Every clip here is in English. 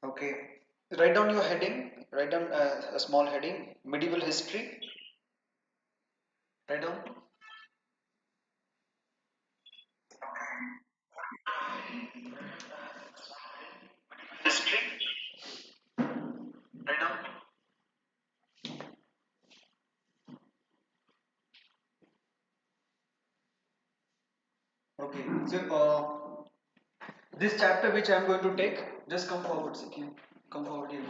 Okay. Write down your heading. Write down a small heading. Medieval history. Write down. History. Write down. Okay. So this chapter which I am going to take, just come forward, Sikhi. Come forward here.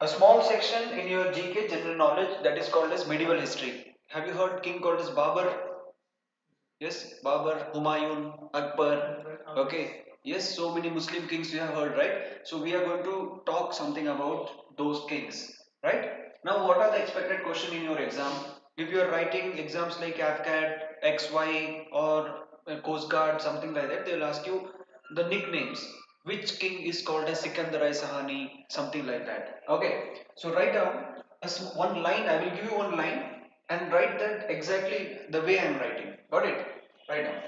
A small section in your GK general knowledge that is called as medieval history. Have you heard king called as Babur? Yes, Babur, Humayun, Akbar. Okay. Yes, so many Muslim kings you have heard, right? So we are going to talk something about those kings, right? Now, what are the expected question in your exam? If you are writing exams like AFCAT, XY, or Coast Guard, something like that, they will ask you the nicknames. Which king is called as Sikandar I Sahani, something like that. Okay. So write down one line. I will give you one line and write that exactly the way I am writing. Got it? Write down.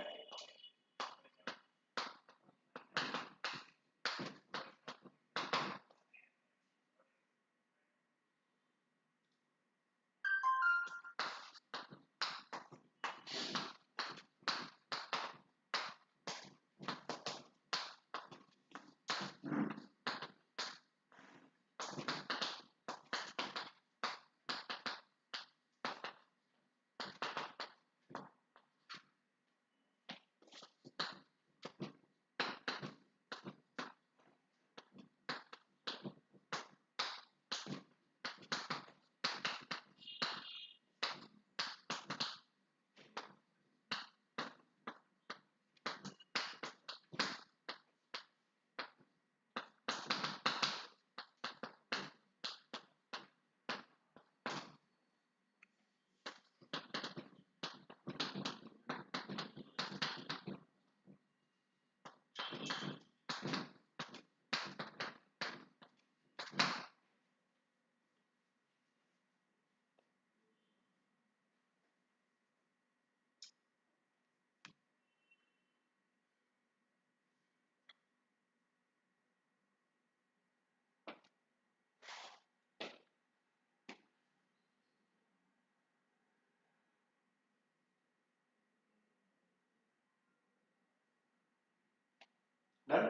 Done?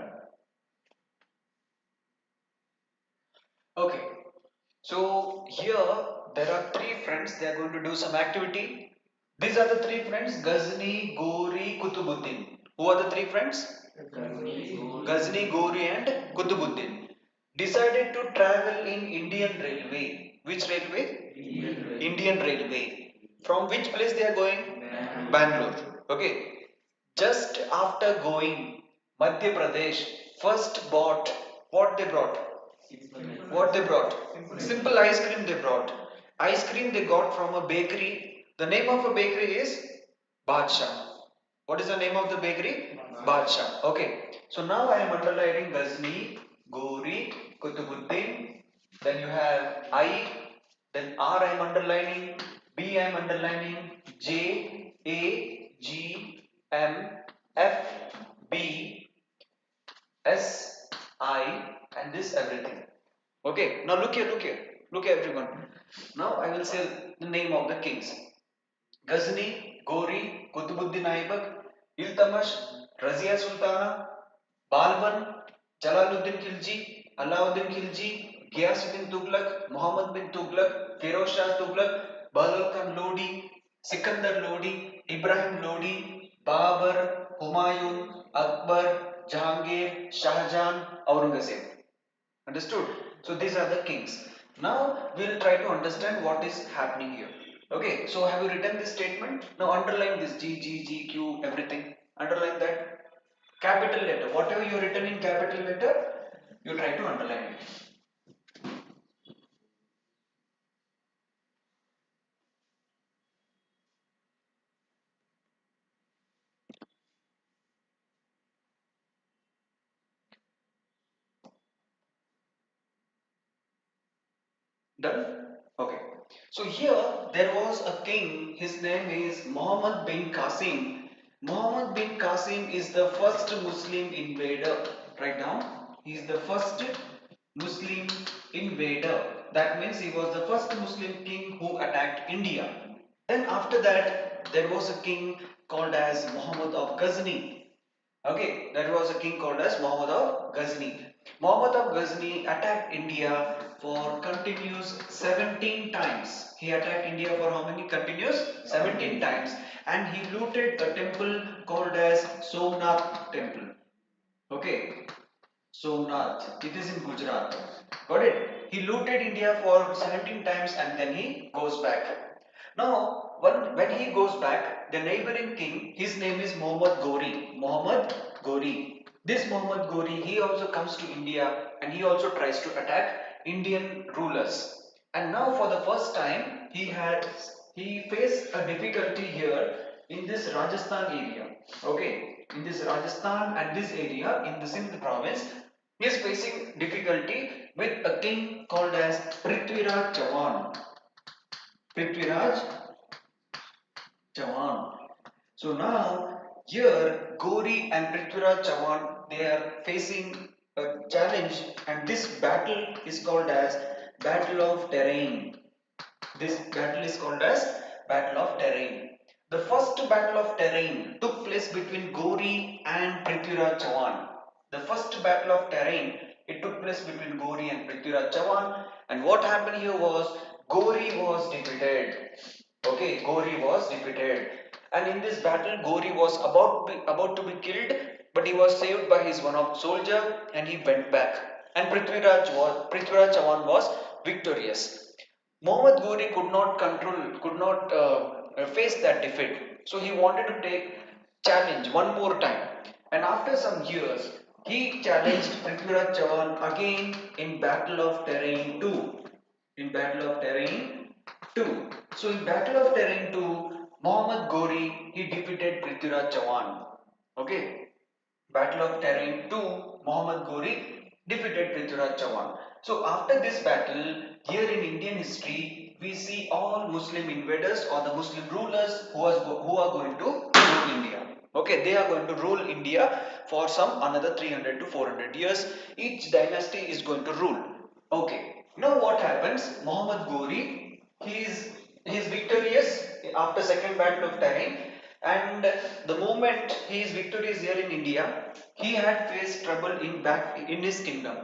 Okay. So here there are three friends. They are going to do some activity. These are the three friends: Ghazni, Gori, Kutubuddin. Who are the three friends? Ghazni, Gori, and Kutubuddin. Decided to travel in Indian Railway. Which railway? Indian Railway. From which place they are going? Bangalore. Okay. Just after going Madhya Pradesh, first bought what they brought? What they brought? Simple ice cream they brought. Ice cream they got from a bakery. The name of a bakery is Badshah. What is the name of the bakery? Badshah. Okay. So now I am underlining Ghazni, Gori, Kutubuddin. Then you have I. Then R I am underlining. B I am underlining. J, A, G, M, F, B, S, I, and this everything. Okay, now look here everyone. Now I will say the name of the kings. Ghazni, Gori, Kutubuddin Aibak, Iltamash, Razia Sultana, Balban, Jalaluddin Khilji, Alauddin Khilji, Ghiyasuddin Tughlaq, Muhammad bin Tughlaq, Feroz Shah Tughlaq, Bahlul Khan Lodi, Sikandar Lodi, Ibrahim Lodi, Babur, Humayun, Akbar, Jahangir, Shah Jahan, Aurangzeb. Understood? So these are the kings. Now we'll try to understand what is happening here. Okay, so have you written this statement? Now underline this G, G, G, Q, everything. Underline that. Capital letter. Whatever you written in capital letter, you try to underline it. Done? Okay. So here there was a king, his name is Mohammed bin Qasim. Mohammed bin Qasim is the first Muslim invader. Write down. He is the first Muslim invader. That means he was the first Muslim king who attacked India. Then after that there was a king called as Muhammad of Ghazni. Okay, that was a king called as Muhammad of Ghazni. Muhammad of Ghazni attacked India for continuous 17 times. He attacked India for how many continuous? 17 times. And he looted a temple called as Somnath temple. Okay, Somnath. It is in Gujarat. Got it? He looted India for 17 times and then he goes back. Now, when he goes back, the neighboring king, his name is Muhammad Gori. Muhammad Gori. This Muhammad Gori, he also comes to India and he also tries to attack Indian rulers. And now for the first time, he faced a difficulty here in this Rajasthan area. Okay, in this Rajasthan and this area in the Sindh province, he is facing difficulty with a king called as Prithviraj Chauhan. Prithviraj Chauhan. So now here Gori and Prithviraj Chauhan, they are facing a challenge, and this battle is called as Battle of Terrain. This battle is called as Battle of Terrain. The first Battle of Terrain took place between Gori and Prithviraj Chauhan. The first Battle of Terrain, it took place between Gori and Prithviraj Chauhan, and what happened here was Gori was defeated. Okay, Gori was defeated, and in this battle, Gori was about to be killed, but he was saved by his one of soldier, and he went back. And Prithviraj Chauhan was victorious. Muhammad Ghori could not face that defeat. So he wanted to take challenge one more time. And after some years, he challenged Prithviraj Chauhan again in Battle of Terrain 2. In Battle of Terrain 2. So in Battle of Terrain 2, Muhammad Ghori, he defeated Prithviraj Chauhan. Okay. Battle of Terrain 2, Muhammad Ghori defeated Prithviraj Chauhan. So after this battle, here in Indian history, we see all Muslim invaders or the Muslim rulers who are going to rule India. Okay, they are going to rule India for some another 300 to 400 years. Each dynasty is going to rule. Okay, now what happens? Muhammad Ghori, he is victorious after second battle of Terrain, and the moment he is victorious here in India, he had faced trouble in his kingdom.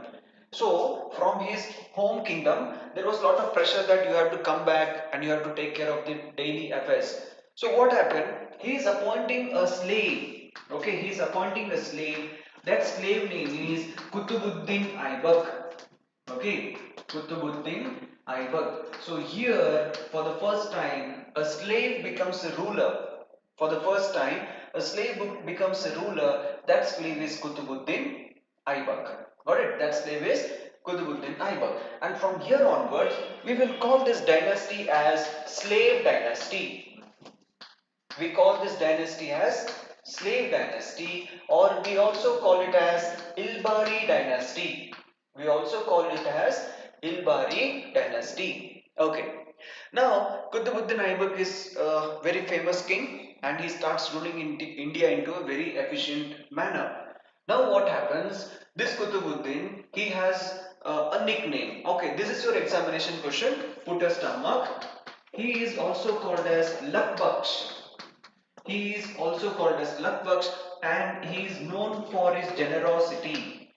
So from his home kingdom, there was a lot of pressure that you have to come back and you have to take care of the daily affairs. So what happened? He is appointing a slave. Okay, he is appointing a slave. That slave name is Kutubuddin Aibak. Okay, Kutubuddin Aibak. So here, for the first time, a slave becomes a ruler. For the first time, a slave becomes a ruler. That slave is Kutubuddin Aibak. Got it? That slave is Kutubuddin Aibak. And from here onwards, we will call this dynasty as slave dynasty. We call this dynasty as slave dynasty, or we also call it as Ilbari dynasty. We also call it as Ilbari dynasty. Okay. Now, Kutubuddin Aibak is a very famous king and he starts ruling India into a very efficient manner. Now, what happens? This Kutubuddin, he has a nickname. Okay, this is your examination question. Put a star mark. He is also called as Lakbaksh. He is also called as Lakbaksh and he is known for his generosity.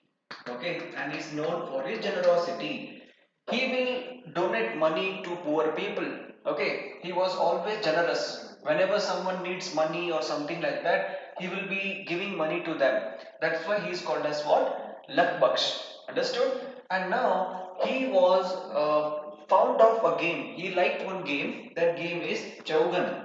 Okay, and he is known for his generosity. He will donate money to poor people. Okay, he was always generous. Whenever someone needs money or something like that, he will be giving money to them. That's why he is called as what? Lakbaksh. Understood? And now he was found of a game. He liked one game. That game is Chaugan.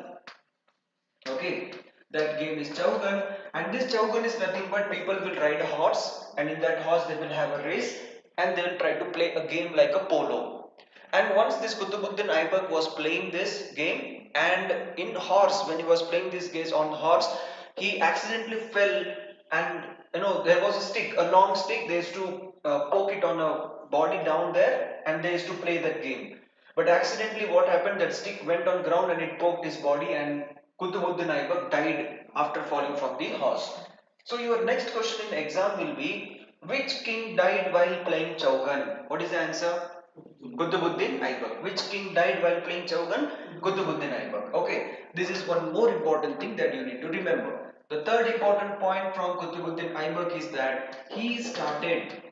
Okay, that game is Chaugan, And this chaugan is nothing but people will ride a horse, and in that horse they will have a race, and they will try to play a game like a polo. And once this Kutubuddin Aibak was playing this game, and in horse, when he was playing this game on horse, he accidentally fell, and there was a stick, a long stick. They used to poke it on a body down there, and they used to play that game. But accidentally, what happened? That stick went on ground and it poked his body, and Kutubuddin Aibak died after falling from the horse. So your next question in exam will be, which king died while playing Chaugan? What is the answer? Kutubuddin Aibak. Which king died while playing Chaugan? Kutubuddin Aibak. Okay, this is one more important thing that you need to remember. The third important point from Kutubuddin Aibak is that he started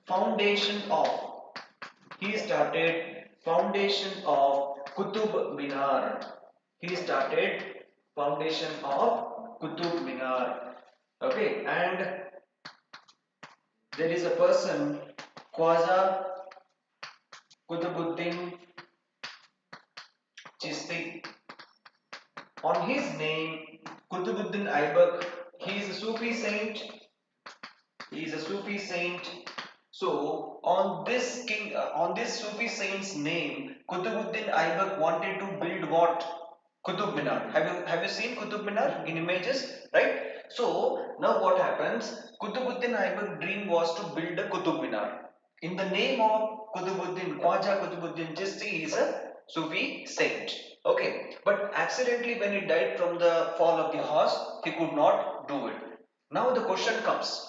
foundation of he started foundation of Kutub Minar. He started foundation of Kutub Minar. Okay, and there is a person, Khwaja Kutubuddin Chishti. On his name, Kutubuddin Aibak, he is a Sufi saint. He is a Sufi saint. So on this Sufi saint's name, Kutubuddin Aibak wanted to build what? Qutub Minar. Have you seen Qutub Minar in images, right? So now what happens? Kutubuddin Aibak's dream was to build a Qutub Minar. In the name of Kutubuddin, Khwaja Kutubuddin Chisti is a Sufi saint. Okay, but accidentally when he died from the fall of the horse, he could not do it. Now the question comes: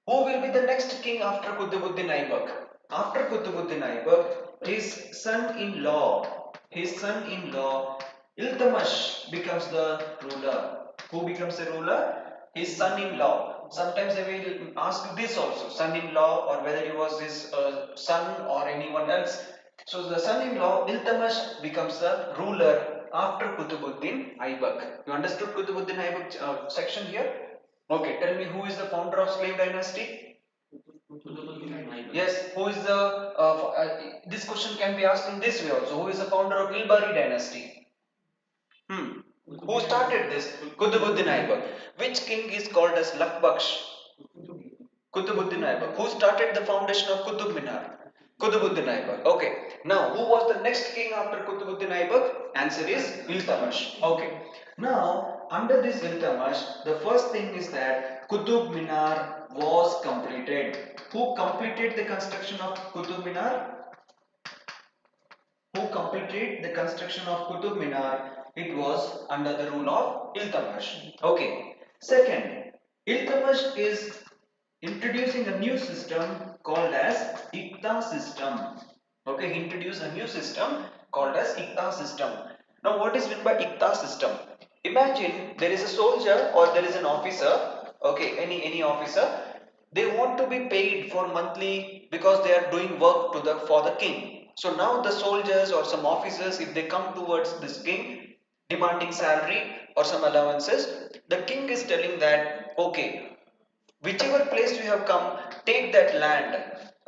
who will be the next king after Kutubuddin Aibak? After Kutubuddin Aibak, his son-in-law, Iltamash becomes the ruler. Who becomes the ruler? His son-in-law. Sometimes they will ask this also, son-in-law, or whether he was his son or anyone else. So the son-in-law Iltamash becomes the ruler after Kutubuddin Aibak. You understood Kutubuddin Aibak section here? Okay, tell me, who is the founder of slave dynasty? Yes, who is the this question can be asked in this way also. Who is the founder of Ilbari dynasty? Who started this? Kutubuddin Aibak. Which king is called as Lakbaksh? Kutubuddin Aibak. Who started the foundation of Qutub Minar? Kutubuddin Aibak. Okay. Now, who was the next king after Kutubuddin Aibak? Answer is Iltamash. Okay. Now, under this Iltamash, the first thing is that Qutub Minar was completed. Who completed the construction of Qutub Minar? Who completed the construction of Qutub Minar? It was under the rule of Iltamash. Okay. Second, Iltamash is introducing a new system called as Iqta system. Okay, he introduced a new system called as Iqta system. Now, what is meant by Iqta system? Imagine there is a soldier or there is an officer. Okay, any officer. They want to be paid for monthly because they are doing work for the king. So now the soldiers or some officers, if they come towards this king demanding salary or some allowances, the king is telling that, okay, whichever place you have come, take that land.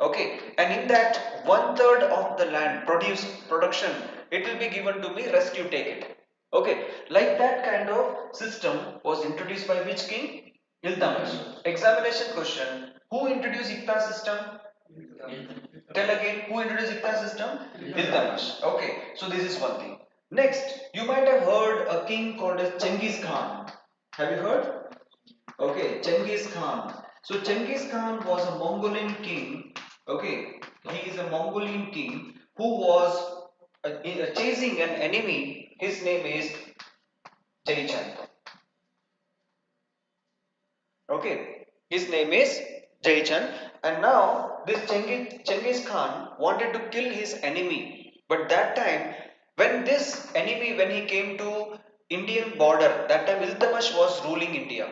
Okay, and in that one third of the land production, it will be given to me, rest you take it. Okay, like that kind of system was introduced by which king? Iltamash. Examination question: who introduced Iqta system? Tell again, who introduced Iqta system? Iltamash. Okay, so this is one thing. Next, you might have heard a king called as Genghis Khan. Have you heard? Okay, Genghis Khan. So Genghis Khan was a Mongolian king. Okay, he is a Mongolian king who was chasing an enemy. His name is Jaichand. Okay, his name is Jaichand, and now this Genghis Khan wanted to kill his enemy. But that time, when this enemy, when he came to Indian border, that time Iltamash was ruling India.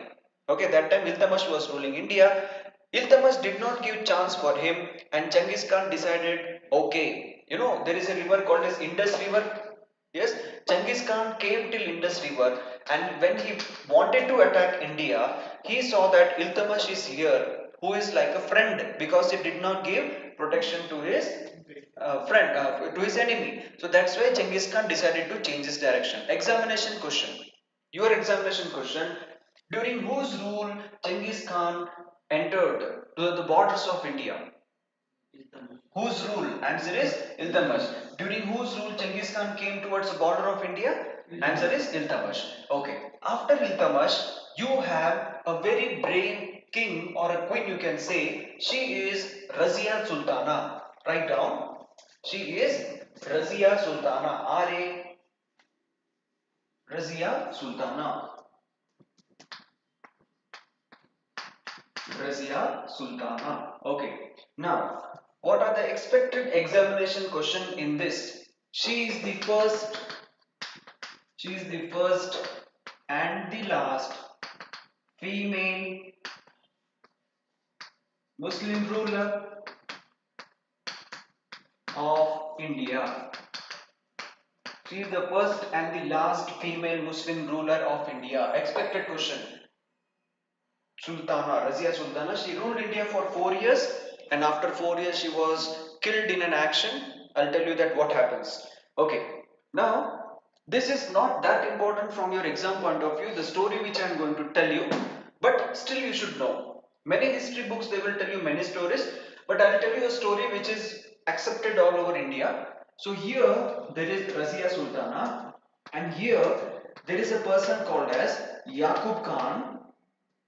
Okay, that time Iltamash was ruling India. Iltamash did not give chance for him, and Genghis Khan decided, okay, there is a river called as Indus River. Yes, Genghis Khan came till Indus River, and when he wanted to attack India, he saw that Iltamash is here, who is like a friend because he did not give protection to his to his enemy. So that's why Genghis Khan decided to change his direction. Examination question: Your examination question: during whose rule Genghis Khan entered to the borders of India? Whose rule? Answer is Iltutmish. During whose rule Genghis Khan came towards the border of India? Answer is Iltutmish. Okay. After Iltutmish, you have a very brave king or a queen, you can say. She is Razia Sultana. Write down. She is Razia Sultana. R-A Razia Sultana. Razia Sultana. Okay. Now, what are the expected examination question in this? She is the first. She is the first and the last female Muslim ruler of India. She is the first and the last female Muslim ruler of India. Expected question. Sultana, Razia Sultana, she ruled India for 4 years, and after 4 years she was killed in an action. I'll tell you that what happens. Okay, now this is not that important from your exam point of view, the story which I am going to tell you, but still you should know. Many history books they will tell you many stories, but I'll tell you a story which is accepted all over India. So here there is Razia Sultana, and here there is a person called as Yaqub Khan,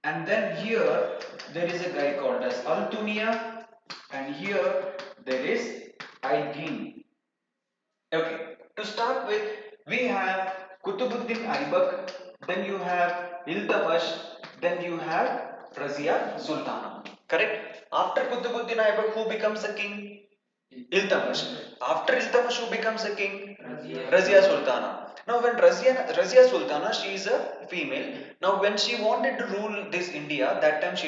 and then here there is a guy called as Altunia, and here there is Aygin. Okay, to start with, we have Kutubuddin Aibak, then you have Iltutmish, then you have Razia Sultana. Correct? After Kutubuddin Aibak, who becomes the king? Iltutmish. After Iltutmish, who becomes the king? Razia Sultana. Now, when Razia Sultana, she is a female. Now, when she wanted to rule this India, that time she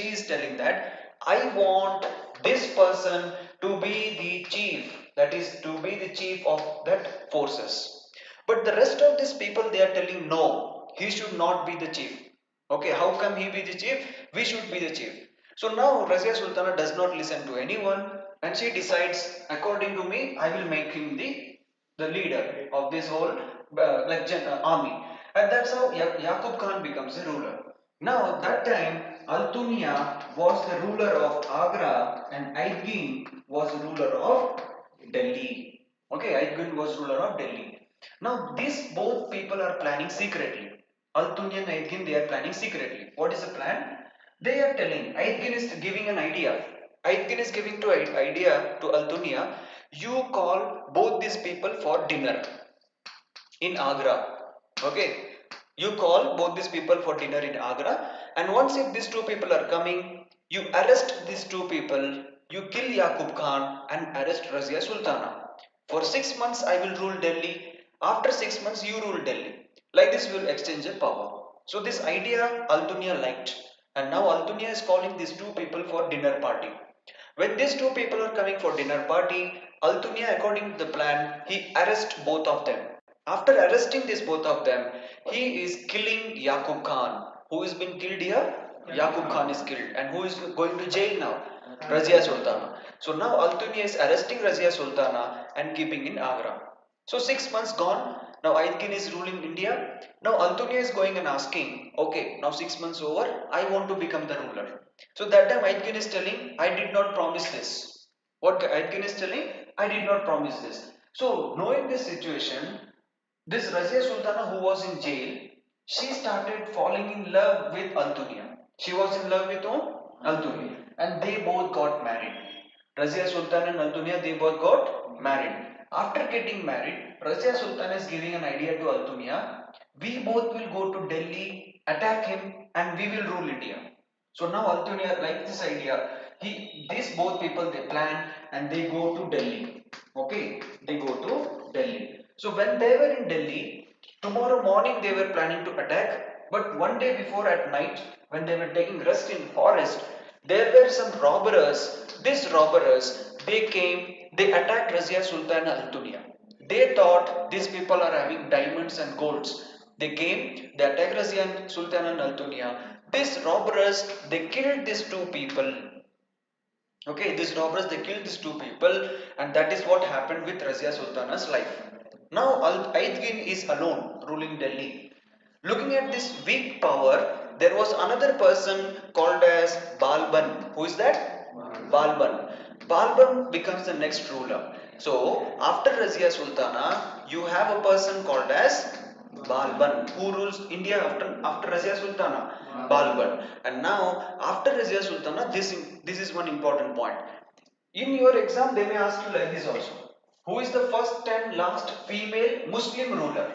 is telling that I want this person to be the chief. That is to be the chief of that forces. But the rest of these people, they are telling no, he should not be the chief. Okay, how come he be the chief? We should be the chief. So now Razia Sultana does not listen to anyone, and she decides, according to me, I will make him the leader of this whole army. And that's how Yaqub Khan becomes the ruler. Now that time Altunia was the ruler of Agra and Aygin was the ruler of Delhi. Okay, Aygin was ruler of Delhi. Now these both people are planning secretly. Altunia and Aygin, they are planning secretly. What is the plan? They are telling, Aygin is giving an idea. Aygin is giving to idea to Altunia, you call both these people for dinner in Agra. Okay, you call both these people for dinner in Agra, and once if these two people are coming, you arrest these two people, you kill Yaqub Khan and arrest Razia Sultana. For 6 months I will rule Delhi. After 6 months you rule Delhi. Like this we will exchange a power. So this idea Altunia liked, and now Altunia is calling these two people for dinner party. When these two people are coming for dinner party, Altunia, according to the plan, he arrests both of them. After arresting these both of them, he is killing Yaqub Khan. Who is being killed here? Yaqub Khan is killed. And who is going to jail now? Razia Sultana. So now Altunia is arresting Razia Sultana and keeping in Agra. So 6 months gone. Now Aydin is ruling India. Now Altunia is going and asking, okay, now 6 months over, I want to become the ruler. So that time Aydin is telling, I did not promise this. What Aydin is telling? I did not promise this. So knowing this situation, this Razia Sultana who was in jail, she started falling in love with Altunia. She was in love with whom? Altunia. And they both got married. Razia Sultan and Altunia, they both got married. After getting married, Razia Sultan is giving an idea to Altunia. We both will go to Delhi, attack him, and we will rule India. So now Altunia liked this idea. These both people they plan and they go to Delhi. Okay, they go to Delhi. So when they were in Delhi, tomorrow morning they were planning to attack. But one day before at night, when they were taking rest in forest, there were some robbers. These robbers, they came, they attacked Razia Sultan Altunia. They thought these people are having diamonds and golds. They came, they attacked Razia Sultan and Altunia. These robbers, they killed these two people. Okay, these robbers, they killed these two people, and that is what happened with Razia Sultana's life. Now Aydin is alone ruling Delhi. Looking at this weak power, there was another person called as Balban. Who is that? Balban. Balban becomes the next ruler. So after Razia Sultana, you have a person called as Balban. Who rules India after Razia Sultana? Balban. And now after Razia Sultana, this is one important point. In your exam, they may ask you like this also. Who is the first and last female Muslim ruler?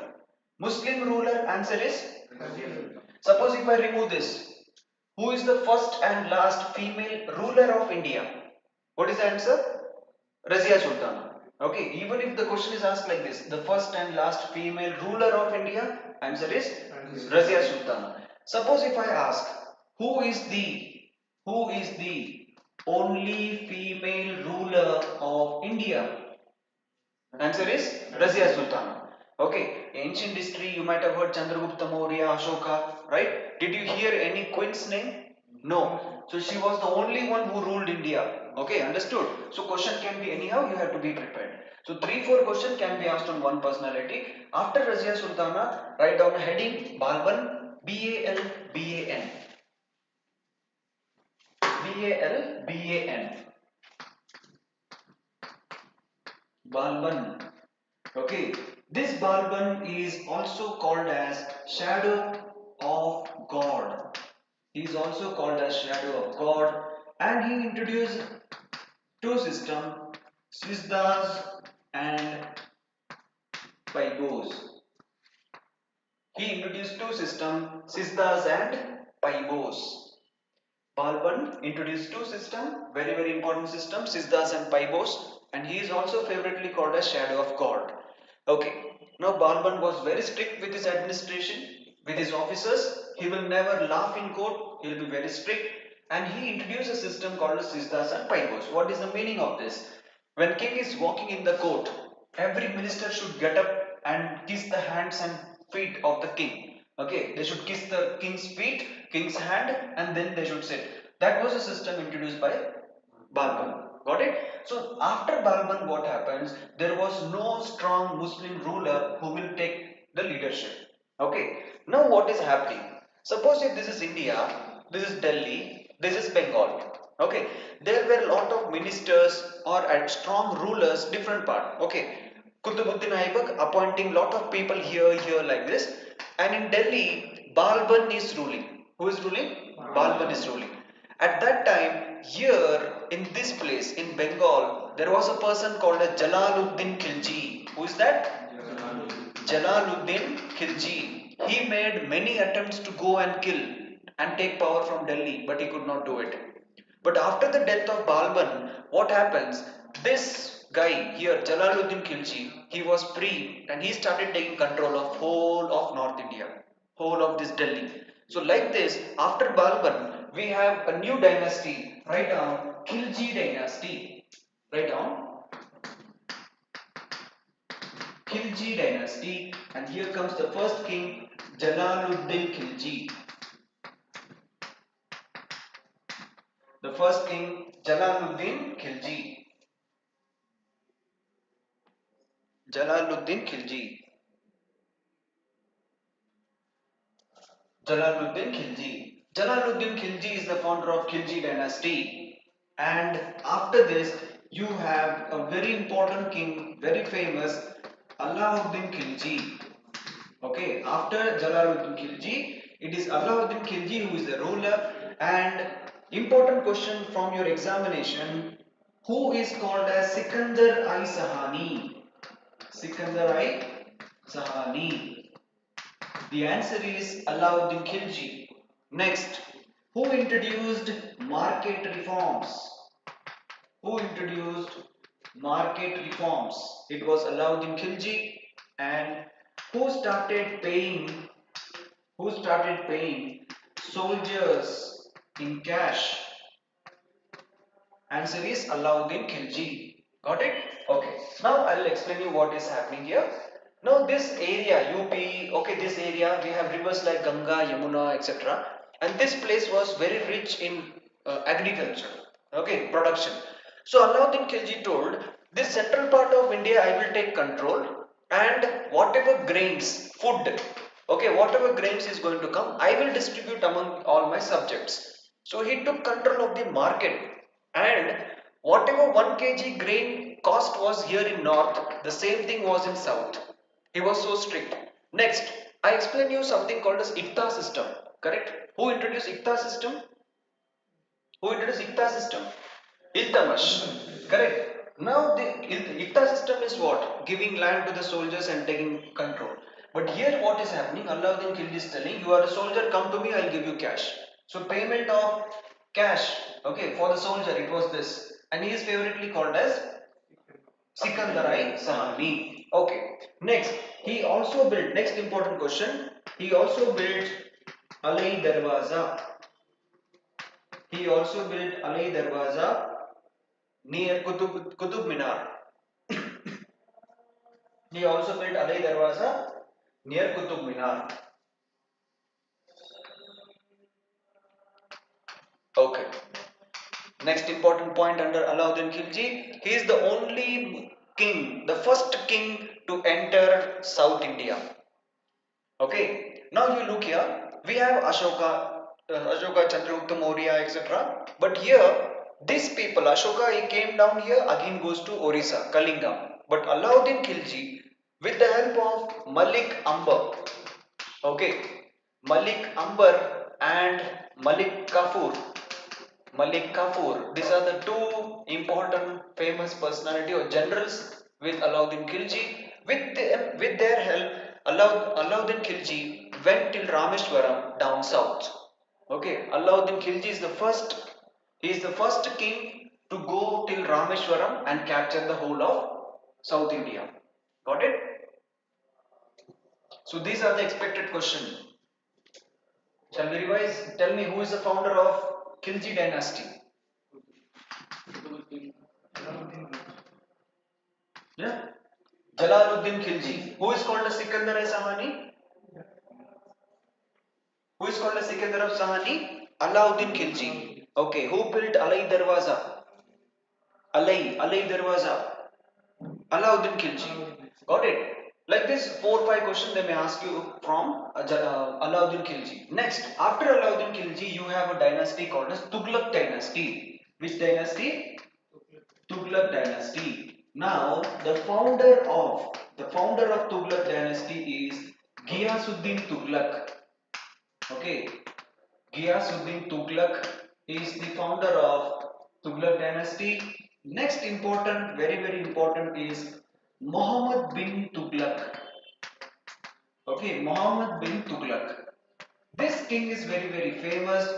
Muslim ruler, answer is? Suppose if I remove this, who is the first and last female ruler of India? What is the answer? Razia Sultana. Okay, even if the question is asked like this, the first and last female ruler of India, answer is Razia Sultana. Suppose if I ask, who is the who is the only female ruler of India? Answer is Razia Sultana. Okay, ancient history you might have heard Chandragupta Maurya, Ashoka, right? Did you hear any queen's name? No. So she was the only one who ruled India. Okay, understood? So question can be anyhow, you have to be prepared. So 3-4 question can be asked on one personality. After Razia Sultana, write down a heading Balban, B-A-L-B-A-N. B-A-L-B-A-N. Balban. Okay, this Balban is also called as shadow of God. He is also called as shadow of God, and he introduced two systems, Sisdas and Paibos. He introduced two systems, Sisdas and Paibos. Balban introduced two systems, very important systems, Sisdas and Paibos, and he is also favoritely called as shadow of God. Okay, now Balban was very strict with his administration, with his officers. He will never laugh in court, he will be very strict, and he introduced a system called as Sisdas and Paibos. What is the meaning of this? When king is walking in the court, every minister should get up and kiss the hands and feet of the king. Okay, they should kiss the king's feet, king's hand, and then they should sit. That was a system introduced by Balban. Got it? So after Balban, what happens? There was no strong Muslim ruler who will take the leadership. Okay. Now what is happening? Suppose if this is India, this is Delhi, this is Bengal. Okay. There were a lot of ministers or strong rulers, different part. Okay. Kutubuddin Aibak appointing lot of people here like this. And in Delhi, Balban is ruling. Who is ruling? Balban is ruling. At that time, here in this place in Bengal, there was a person called as Jalaluddin Khilji. Who is that? Jalaluddin Khilji. He made many attempts to go and kill and take power from Delhi, but he could not do it. But after the death of Balban, what happens? This guy here, Jalaluddin Khilji, he was free and he started taking control of whole of North India, whole of this Delhi. So like this, after Balban, we have a new dynasty. Write down Khilji dynasty. Write down Khilji dynasty, and here comes the first king, Jalaluddin Khilji. The first king, Jalaluddin Khilji. Jalaluddin Khilji. Jalaluddin Khilji. Jalaluddin Khilji is the founder of Khilji dynasty. And after this, you have a very important king, very famous, Alauddin Khilji. Okay, after Jalaluddin Khilji, it is Alauddin Khilji who is the ruler. And important question from your examination, who is called as Sikandar-I Sahani? Sikandar-I Sahani. The answer is Alauddin Khilji. Next, who introduced market reforms? Who introduced market reforms? It was Alauddin Khilji. And who started paying soldiers in cash? Answer is Alauddin Khilji. Got it? Okay. Now I will explain you what is happening here. Now this area, UP, okay, this area we have rivers like Ganga, Yamuna, etc. And this place was very rich in agriculture, okay, production. So Alauddin Khilji told, this central part of India I will take control, and whatever grains, food, Okay, whatever grains is going to come, I will distribute among all my subjects. So he took control of the market, and whatever 1 kg grain cost was here in north, the same thing was in south. He was so strict. Next, I explain you something called as ICTA system. Correct? Who introduced ICTA system? Who introduced ICTA system? Iltamash. Correct. Now the ICTA system is what? Giving land to the soldiers and taking control. But here what is happening? Alauddin Khilji is telling, you are a soldier, come to me, I'll give you cash. So payment of cash, okay, for the soldier, it was this. And he is favorably called as Sikandarai Sahani. Okay. Next, he also built, next important question, he also built Alai Darwaza. He also built Alai Darwaza near Kutub Minar. He also built Alai Darwaza near Kutub Minar. Okay. Next important point under Alauddin Khilji, he is the only king, the first king to enter South India. Okay. Now you look here, we have Ashoka, Chandragupta Maurya, etc. But here, these people, Ashoka, he came down here, again goes to Orissa, Kalinga. But Alauddin Khilji, with the help of Malik Amber, okay, Malik Amber and Malik Kafur, these are the two important famous personality or generals with Alauddin Khilji. With their help, Alauddin Khilji went till Rameshwaram down south. Okay, Alauddin Khilji is the first. He is the first king to go till Rameshwaram and capture the whole of South India. Got it? So these are the expected question. Shall we revise? Tell me who is the founder of Khilji dynasty? Yeah. Jalaluddin Khilji. Who is called as Sikandar Sahani? Who is called as Sikandar of Sahani? Alauddin Khilji. Okay. Who built Alai Darwaza? Alai Darwaza. Alauddin Khilji. Got it? Like this, 4 5 questions they may ask you from Alauddin Khilji. Next, after Alauddin Khilji, you have a dynasty called as Tughlaq dynasty. Which dynasty? Tughlaq dynasty. Now, the founder of Tughlaq dynasty is Ghiyasuddin Tughlaq. Okay, Ghiyasuddin Tughlaq is the founder of Tughlaq dynasty. Next important, very important is Mohammed bin Tughlaq. Okay, Mohammed bin Tughlaq. This king is very famous.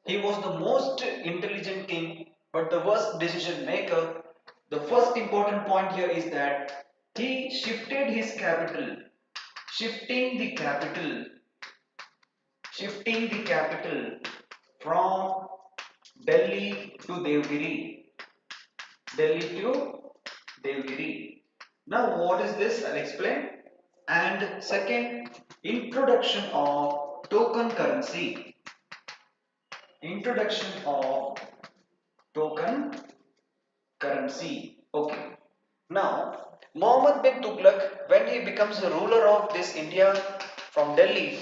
He was the most intelligent king, but the worst decision maker. The first important point here is that he shifted his capital, shifting the capital, shifting the capital from Delhi to Devgiri. Delhi to Devgiri. Now, what is this? I'll explain. And second, introduction of token currency. Introduction of token currency. Okay. Now, Muhammad bin Tughlaq, when he becomes the ruler of this India from Delhi,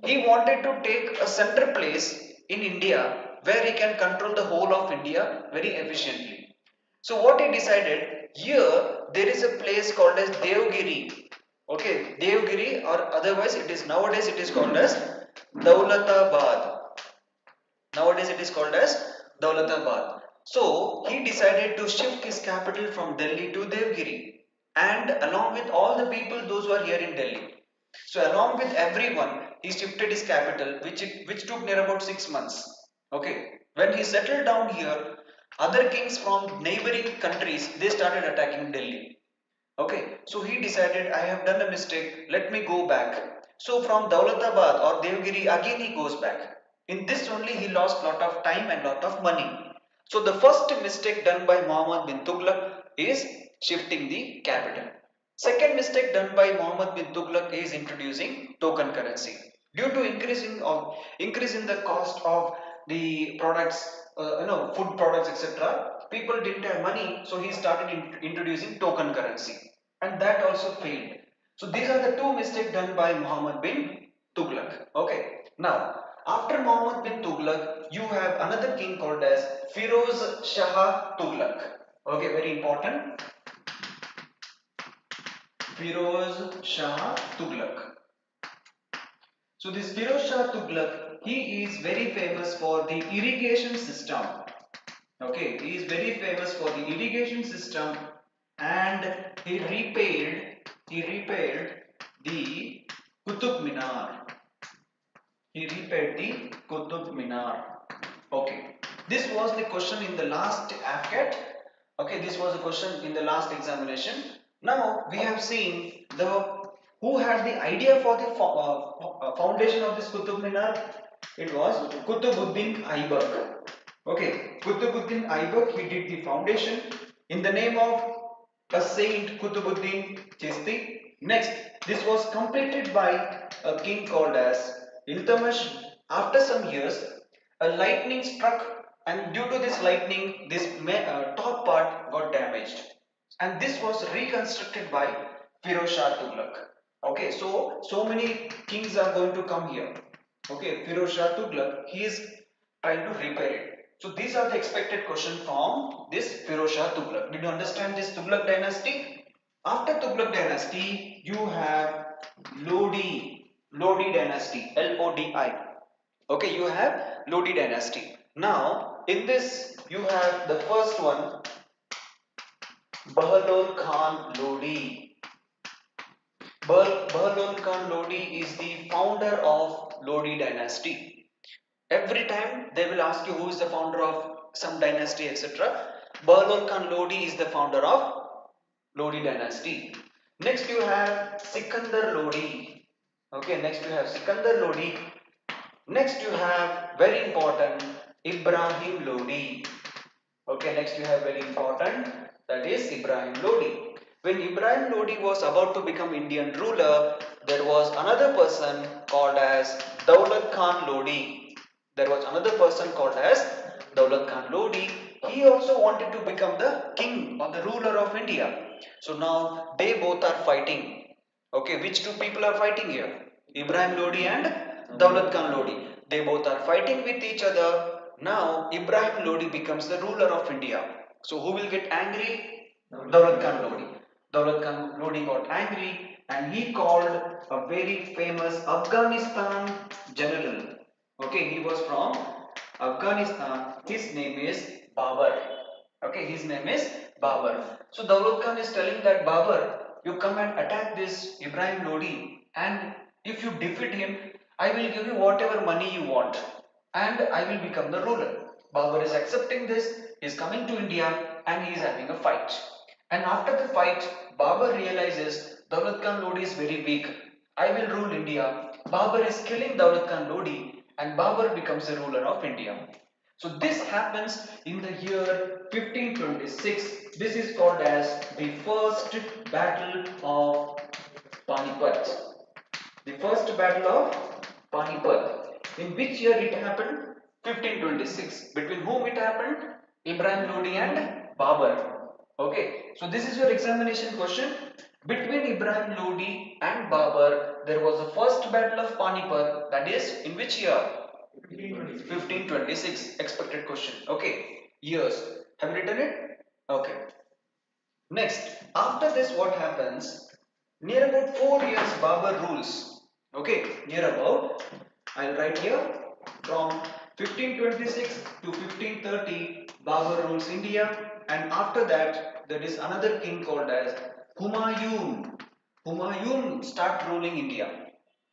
he wanted to take a center place in India where he can control the whole of India very efficiently. So what he decided, here there is a place called as Devgiri. Okay, Devgiri, or otherwise it is nowadays it is called as Daulatabad. Nowadays it is called as Daulatabad. So he decided to shift his capital from Delhi to Devgiri, and along with all the people those who are here in Delhi. So along with everyone, he shifted his capital, which took near about 6 months. Okay, when he settled down here, other kings from neighboring countries they started attacking Delhi. Okay, so he decided, I have done a mistake, let me go back. So from Daulatabad or Devgiri, again he goes back. In this only he lost lot of time and lot of money. So the first mistake done by Muhammad bin Tughlaq is shifting the capital. Second mistake done by Muhammad bin Tughlaq is introducing token currency. Due to increase in the cost of the products, food products, etc. People didn't have money, so he started introducing token currency, and that also failed. So these are the two mistakes done by Muhammad bin Tughlaq. Okay. Now, after Muhammad bin Tughlaq, you have another king called as Firoz Shah Tughlaq. Okay, very important. Firoz Shah Tughlaq. So this Firoz Shah Tughlaq, he is very famous for the irrigation system. Okay, he is very famous for the irrigation system, and he repaired the Qutub Minar. He repaired the Qutub Minar. Okay, this was the question in the last AFCAT. Okay, this was a question in the last examination. Now we have seen the who had the idea for the foundation of this Qutub Minar. It was Kutubuddin Aibak. Okay, Kutubuddin Aibak, he did the foundation in the name of a saint Kutubuddin Chisti. Next, this was completed by a king called as Iltutmish. After some years, a lightning struck, and due to this lightning, this top part got damaged, and this was reconstructed by Firoz Shah Tughlaq. Okay, so many kings are going to come here. Okay, Firoz Shah Tughlaq, he is trying to repair it. So these are the expected question from this Firoz Shah Tughlaq. Did you understand this Tughlaq dynasty? After Tughlaq dynasty, you have Lodi dynasty, Lodi. Okay, you have Lodi dynasty. Now, in this, you have the first one, Bahlol Khan Lodi. Bahlol Khan Lodi is the founder of Lodi dynasty. Every time they will ask you who is the founder of some dynasty, etc. Bahlol Khan Lodi is the founder of Lodi dynasty. Next you have Sikandar Lodi. Okay, next you have Sikandar Lodi. Next you have very important Ibrahim Lodi. Okay, next you have very important, that is Ibrahim Lodi. When Ibrahim Lodi was about to become Indian ruler, there was another person called as Daulat Khan Lodi. There was another person called as Daulat Khan Lodi. He also wanted to become the king or the ruler of India. So now they both are fighting. Okay, which two people are fighting here? Ibrahim Lodi and Daulat Khan Lodi. They both are fighting with each other. Now Ibrahim Lodi becomes the ruler of India. So who will get angry? Daulat Khan Lodi. Daulat Khan Lodi got angry, and he called a very famous Afghanistan general. Okay, he was from Afghanistan. His name is Babar. Okay, his name is Babar. So Daulat Khan is telling that Babar, you come and attack this Ibrahim Lodi, and if you defeat him, I will give you whatever money you want, and I will become the ruler. Babar is accepting this, he is coming to India, and he is having a fight. And after the fight, Babar realizes Daulat Khan Lodi is very weak. I will rule India. Babar is killing Daulat Khan Lodi, and Babar becomes the ruler of India. So this happens in the year 1526. This is called as the first battle of Panipat. The first battle of Panipat. In which year it happened? 1526. Between whom it happened? Ibrahim Lodi and Babur. Okay. So this is your examination question. Between Ibrahim Lodi and Babur, there was the first battle of Panipat. That is in which year? 1526. Expected question. Okay. Years. Have you written it? Okay. Next, after this, what happens? Near about 4 years, Babur rules. Okay, near about, I'll write here, from 1526 to 1530, Babur rules India, and after that, there is another king called as Humayun. Humayun start ruling India.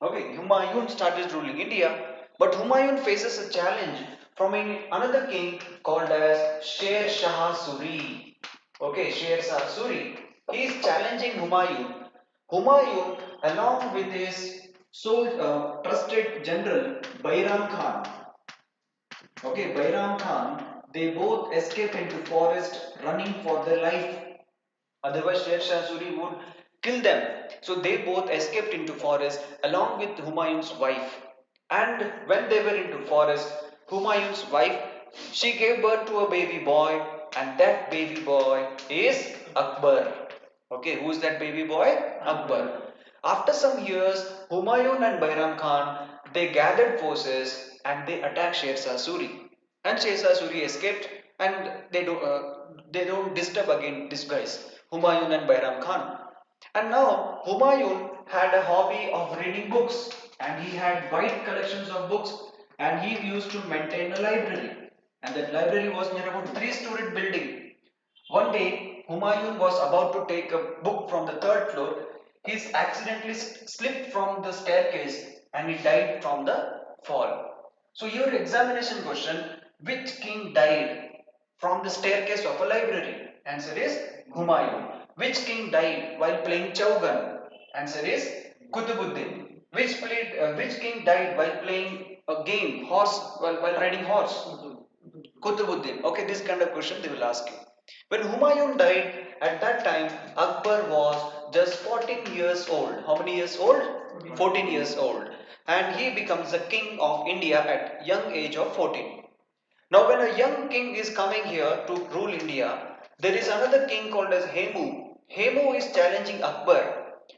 Okay, Humayun started ruling India, but Humayun faces a challenge from another king called as Sher Shah Suri. Okay, Sher Shah Suri. He is challenging Humayun. Humayun, along with his trusted general Bairam Khan. Okay, Bairam Khan, they both escape into forest running for their life. Otherwise, Sher Shah Suri would kill them. So they both escaped into forest along with Humayun's wife. And when they were into forest, Humayun's wife, she gave birth to a baby boy, and that baby boy is Akbar. Okay, who is that baby boy? Akbar. After some years, Humayun and Bairam Khan they gathered forces and they attacked Sher Suri. And Sher Suri escaped, and they don't disturb again this guys, Humayun and Bairam Khan. And now Humayun had a hobby of reading books, and he had wide collections of books, and he used to maintain a library. And that library was near about three-storied building. One day, Humayun was about to take a book from the third floor. He accidentally slipped from the staircase and he died from the fall. So, your examination question, which king died from the staircase of a library? Answer is Humayun. Which king died while playing Chaugan? Answer is Kutubuddin. Which king died while playing a game, horse, while riding horse? Kutubuddin. Okay, this kind of question they will ask you. When Humayun died, at that time Akbar was just 14 years old. How many years old? 14 years old. And he becomes the king of India at young age of 14. Now when a young king is coming here to rule India, there is another king called as Hemu. Hemu is challenging Akbar.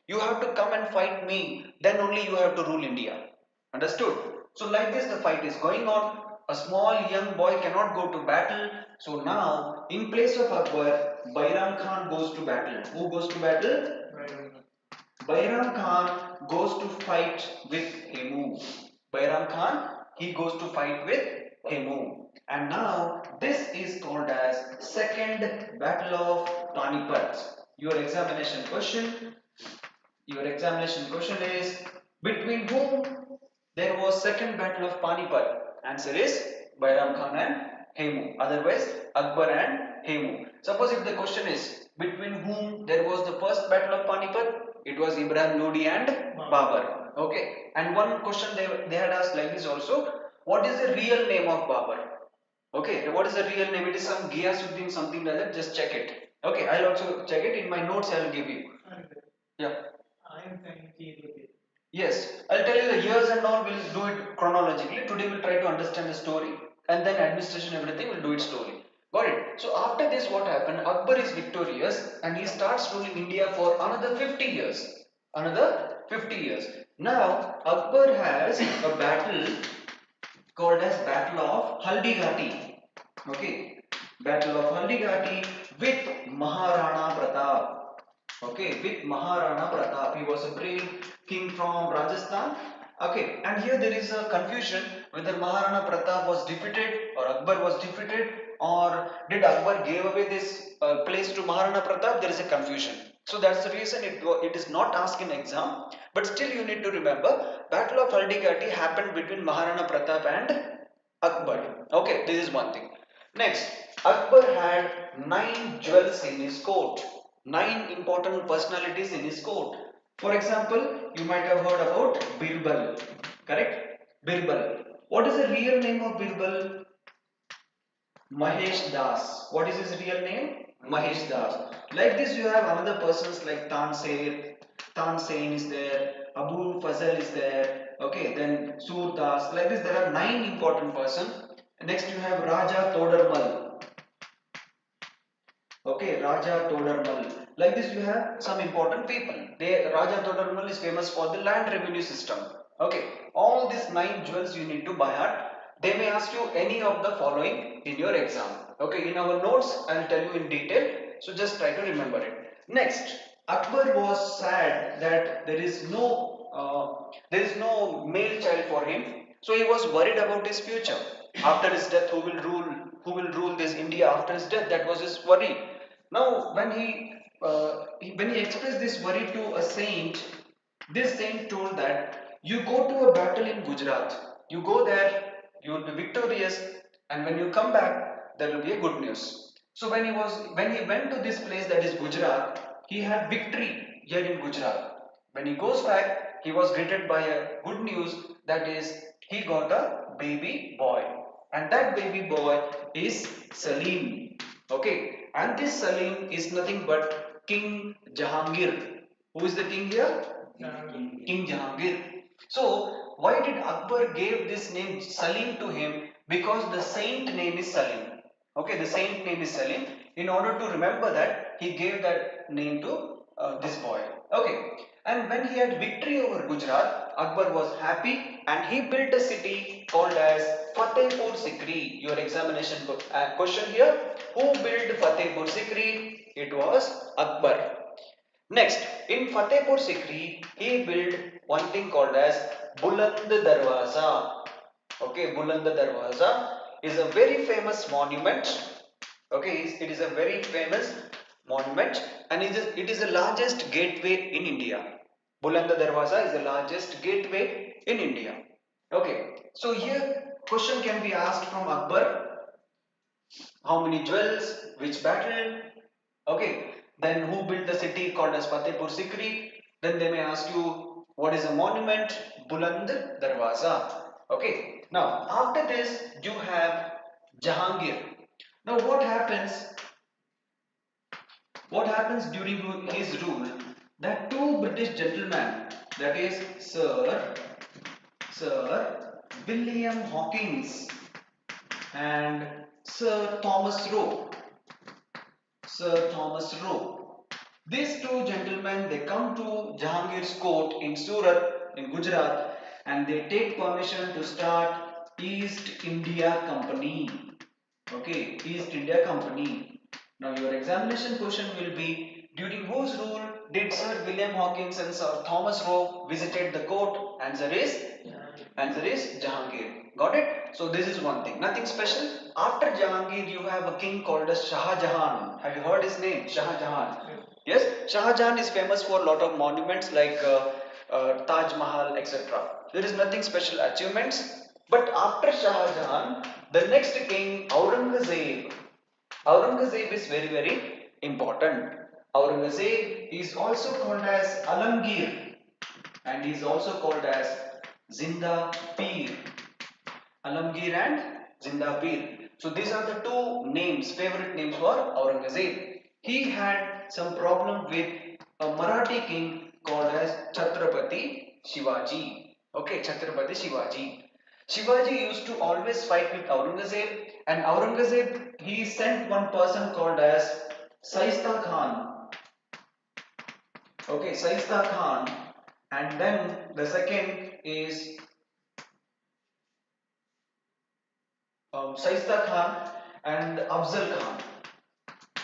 You have to come and fight me, then only you have to rule India. Understood? So like this the fight is going on. A small young boy cannot go to battle. So now in place of Akbar, Bairam Khan goes to battle. Who goes to battle? Bairam Khan goes to fight with Hemu. Bairam Khan, he goes to fight with Hemu. And now this is called as second battle of Panipat. Your examination question, your examination question is between whom there was second battle of Panipat? Answer is Bairam Khan and Hemu. Otherwise Akbar and Hemu. Suppose if the question is between whom there was the first battle of Panipat, it was Ibrahim Lodi and Babur. Okay. And one question they had asked like this also. What is the real name of Babur? Okay. What is the real name? It is some Ghiyasuddin something like that. Just check it. Okay. I'll also check it in my notes. I will give you. Yeah. Yes, I'll tell you the years and all. We'll do it chronologically. Today we'll try to understand the story, and then administration everything will do its story. Got it? So after this, what happened? Akbar is victorious, and he starts ruling India for another 50 years. Another 50 years. Now Akbar has a battle called as Battle of Haldighati. Okay, Battle of Haldighati with Maharana Pratap. Okay, with Maharana Pratap. He was a brave king from Rajasthan. Okay, and here there is a confusion whether Maharana Pratap was defeated or Akbar was defeated, or did Akbar gave away this place to Maharana Pratap. There is a confusion. So that's the reason it is not asked in exam, but still you need to remember Battle of Haldighati happened between Maharana Pratap and Akbar. Okay, this is one thing. Next, Akbar had 9 jewels in his court. 9 important personalities in his court. For example, you might have heard about Birbal. Correct? Birbal. What is the real name of Birbal? Mahesh Das. What is his real name? Mahesh Das. Like this, you have another persons like Tansir. Tansen is there. Abu Fazal is there. Okay, then Sur Das. Like this, there are 9 important persons. Next, you have Raja Todarmal. Okay, Raja Todarmal. Like this, you have some important people. Raja Todarmal is famous for the land revenue system. Okay, all these 9 jewels you need to by heart. They may ask you any of the following in your exam. Okay, in our notes, I will tell you in detail. So just try to remember it. Next, Akbar was sad that there is no male child for him. So he was worried about his future. After his death, who will rule this India after his death? That was his worry. Now, when he expressed this worry to a saint, this saint told that you go to a battle in Gujarat, you go there, you will be victorious, and when you come back, there will be a good news. So when he went to this place that is Gujarat, he had victory here in Gujarat. When he goes back, he was greeted by a good news, that is he got a baby boy, and that baby boy is Salim. Okay, and this Salim is nothing but King Jahangir. Who is the king here? Jahangir. King Jahangir. So, why did Akbar gave this name Salim to him? Because the saint name is Salim. Okay, the saint name is Salim. In order to remember that, he gave that name to this boy. Okay, and when he had victory over Gujarat, Akbar was happy and he built a city called as Fatehpur Sikri. Your examination question here: who built Fatehpur Sikri? It was Akbar. Next, in Fatehpur Sikri, he built one thing called as Buland Darwaza. Okay, Buland Darwaza is a very famous monument. Okay, it is a very famous monument and it is the largest gateway in India. Buland Darwaza is the largest gateway in India. Okay, so here question can be asked from Akbar: how many jewels, which battle? Okay, then who built the city called as Fatehpur Sikri? Then they may ask you what is a monument? Buland Darwaza. Okay, now after this you have Jahangir. Now what happens during his rule? That two British gentlemen, that is Sir William Hawkins and Sir Thomas Roe. These two gentlemen, they come to Jahangir's court in Surat in Gujarat and they take permission to start East India Company. Okay, East India Company. Now your examination question will be: during whose rule did Sir William Hawkins and Sir Thomas Roe visited the court? Answer is Jahangir. Got it? So this is one thing. Nothing special. After Jahangir, you have a king called as Shah Jahan. Have you heard his name? Shah Jahan. Yes, Shah Jahan is famous for a lot of monuments like Taj Mahal, etc. There is nothing special achievements. But after Shah Jahan, the next king Aurangzeb. Aurangzeb is very very important. Aurangzeb is also called as Alamgir and is also called as Zinda Peer. Alamgir and Zinda Peer. So these are the two names, favorite names for Aurangzeb. He had some problem with a Marathi king called as Chhatrapati Shivaji. Okay, Chhatrapati Shivaji. Shivaji used to always fight with Aurangzeb, and Aurangzeb he sent one person called as Saista Khan. Okay, Saista Khan, and then the second is Saista Khan and Afzal Khan.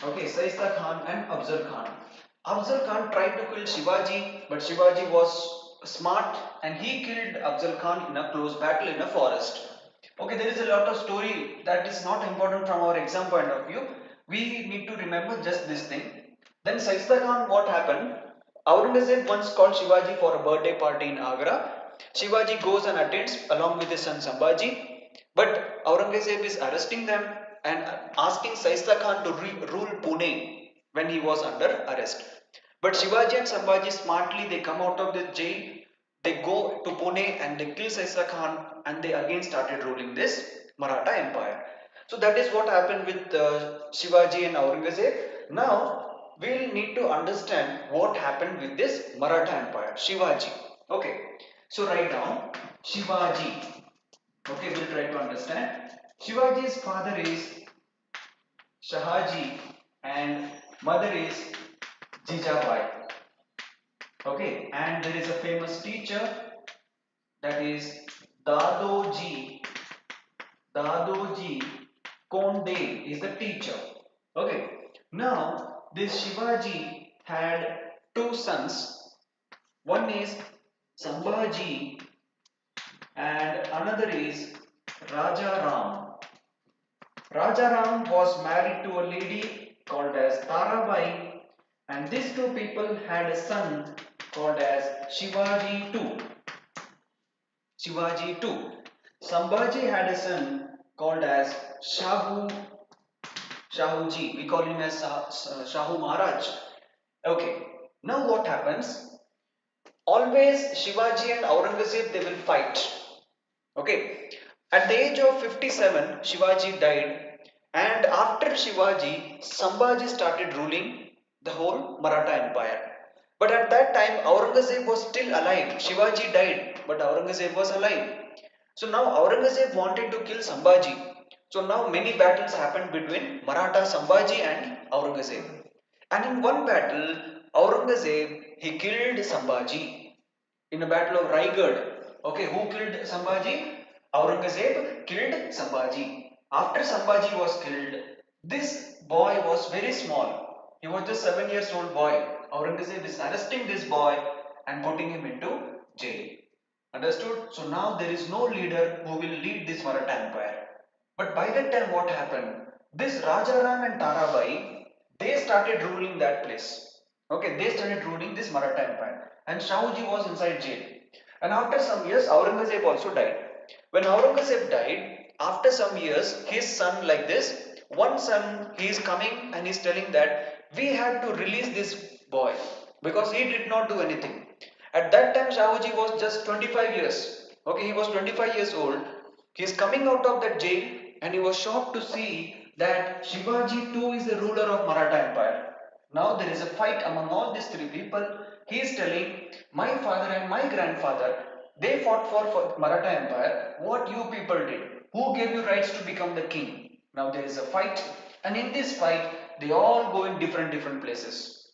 Okay, Saista Khan and Afzal Khan. Afzal Khan tried to kill Shivaji, but Shivaji was smart and he killed Afzal Khan in a close battle in a forest. Okay, there is a lot of story that is not important from our exam point of view. We need to remember just this thing. Then Saista Khan, what happened? Aurangzeb once called Shivaji for a birthday party in Agra. Shivaji goes and attends along with his son Sambhaji. But Aurangzeb is arresting them and asking Saista Khan to rule Pune when he was under arrest. But Shivaji and Sambhaji smartly they come out of the jail, they go to Pune and they kill Saista Khan and they again started ruling this Maratha Empire. So that is what happened with Shivaji and Aurangzeb. Now we'll need to understand what happened with this Maratha Empire, Shivaji. Okay, so write down Shivaji. Okay, we'll try to understand. Shivaji's father is Shahaji and mother is Jijabai. Okay, and there is a famous teacher that is Dadoji. Dadoji Konde is the teacher. Okay, now this Shivaji had two sons. One is Sambhaji and another is Raja Ram. Raja Ram was married to a lady called as Tarabai and these two people had a son called as Shivaji too. Shivaji too. Sambhaji had a son called as Shahuji. We call him as Shahu Maharaj. Okay. Now what happens? Always Shivaji and Aurangzeb they will fight. Okay. At the age of 57, Shivaji died, and after Shivaji, Sambhaji started ruling the whole Maratha Empire. But at that time, Aurangzeb was still alive. Shivaji died, but Aurangzeb was alive. So now Aurangzeb wanted to kill Sambhaji. So now many battles happened between Maratha Sambhaji and Aurangzeb. And in one battle, Aurangzeb he killed Sambhaji in a battle of Raigad. Okay, who killed Sambhaji? Aurangzeb killed Sambhaji. After Sambhaji was killed, this boy was very small. He was just 7 years old boy. Aurangzeb is arresting this boy and putting him into jail. Understood? So now there is no leader who will lead this Maratha Empire. But by that time, what happened? This Rajaram and Tarabai, they started ruling that place. Okay, they started ruling this Maratha Empire, and Shahuji was inside jail. And after some years, Aurangzeb also died. When Aurangzeb died, after some years, his son, like this, one son, he is coming and he's telling that we had to release this boy because he did not do anything. At that time, Shahuji was just 25 years. Okay, he was 25 years old. He is coming out of that jail and he was shocked to see that Shivaji too is the ruler of Maratha Empire. Now there is a fight among all these three people. He is telling, my father and my grandfather, they fought for Maratha Empire. What you people did? Who gave you rights to become the king? Now there is a fight, and in this fight, they all go in different places.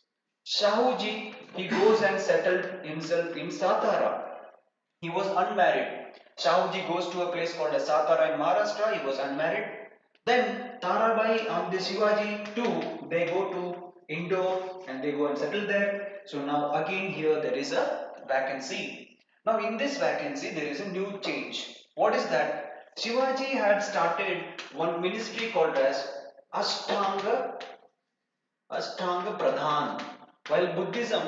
Shahuji, he goes and settled himself in Satara. He was unmarried. Shahuji goes to a place called Satara in Maharashtra. He was unmarried. Then Tarabai and the Shivaji too, they go to Indore and they go and settle there. So now again here there is a vacancy. Now in this vacancy there is a new change. What is that? Shivaji had started one ministry called as Ashtanga Ashtanga Pradhan. While Buddhism,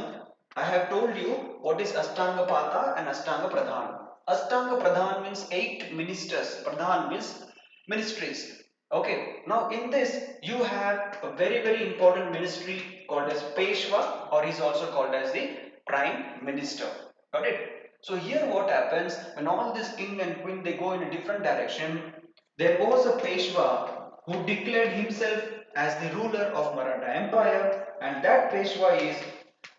I have told you what is Ashtanga Pata and Ashtanga Pradhan. Ashtanga Pradhan means 8 ministers. Pradhan means ministries. Okay, now in this you have a very important ministry called as Peshwa, or is also called as the Prime Minister. Got it? So here what happens when all this king and queen they go in a different direction, there was a Peshwa who declared himself as the ruler of Maratha Empire, and that Peshwa is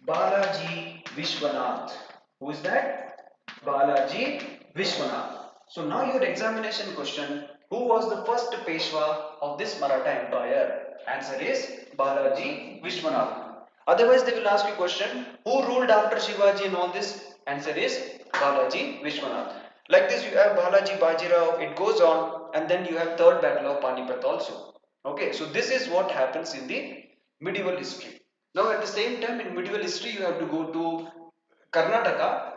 Balaji Vishwanath. Who is that? Balaji Vishwanath. So now your examination question, who was the first Peshwa of this Maratha Empire? Answer is Balaji Vishwanath. Otherwise they will ask you question, who ruled after Shivaji and all this? Answer is Balaji Vishwanath. Like this you have Balaji Bajirao, it goes on, and then you have third battle of Panipat also. Okay, so this is what happens in the medieval history. Now at the same time in medieval history you have to go to Karnataka,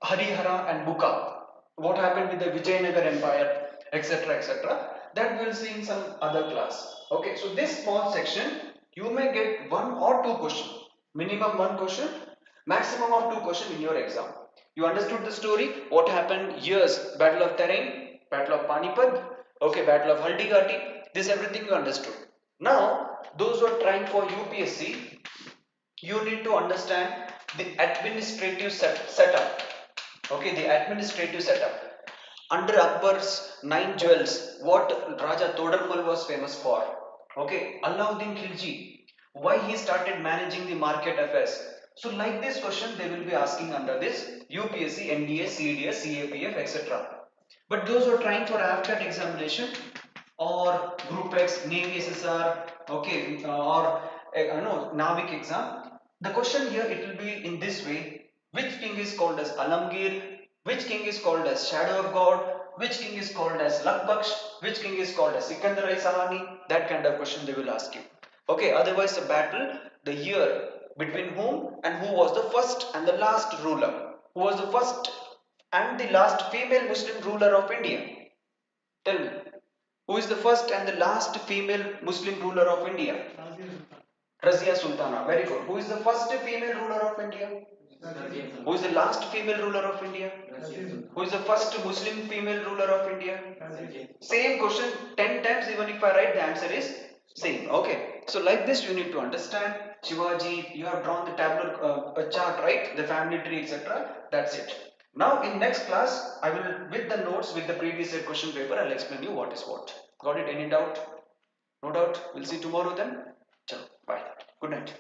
Harihara and Buka. What happened with the Vijayanagar Empire, etc. That we'll see in some other class. Okay, so this small section you may get one or two questions. Minimum one question, maximum of two questions in your exam. You understood the story? What happened? Years, Battle of Tarain, Battle of Panipat, okay, Battle of Haldigati. This everything you understood. Now, those who are trying for UPSC, you need to understand the administrative setup. Okay, the administrative setup. Under Akbar's 9 jewels, what Raja Todarmal was famous for? Okay, Alauddin Khilji. Why he started managing the market affairs? So, like this question, they will be asking under this UPSC, NDA, CDS, CAPF, etc. But those who are trying for AFCAT examination or Group X, Navy SSR, okay, or no, Navik exam, the question here it will be in this way: which king is called as Alamgir? Which king is called as Shadow of God? Which king is called as Lakbaksh? Which king is called as Sikandar Sahani? That kind of question they will ask you. Okay, otherwise the battle, the year between whom and who was the first and the last ruler? Who was the first and the last female Muslim ruler of India? Tell me. Who is the first and the last female Muslim ruler of India? Razia Sultana. Very good. Who is the first female ruler of India? Who is the last female ruler of India? Who is the first Muslim female ruler of India? Same question 10 times, even if I write the answer is same. Okay. So like this you need to understand Shivaji, you have drawn the tabular chart, right? The family tree, etc. That's it. Now in next class, I will with the notes with the previous year question paper, I'll explain you what is what. Got it? Any doubt? No doubt. We'll see tomorrow then. Chalo, bye. Good night.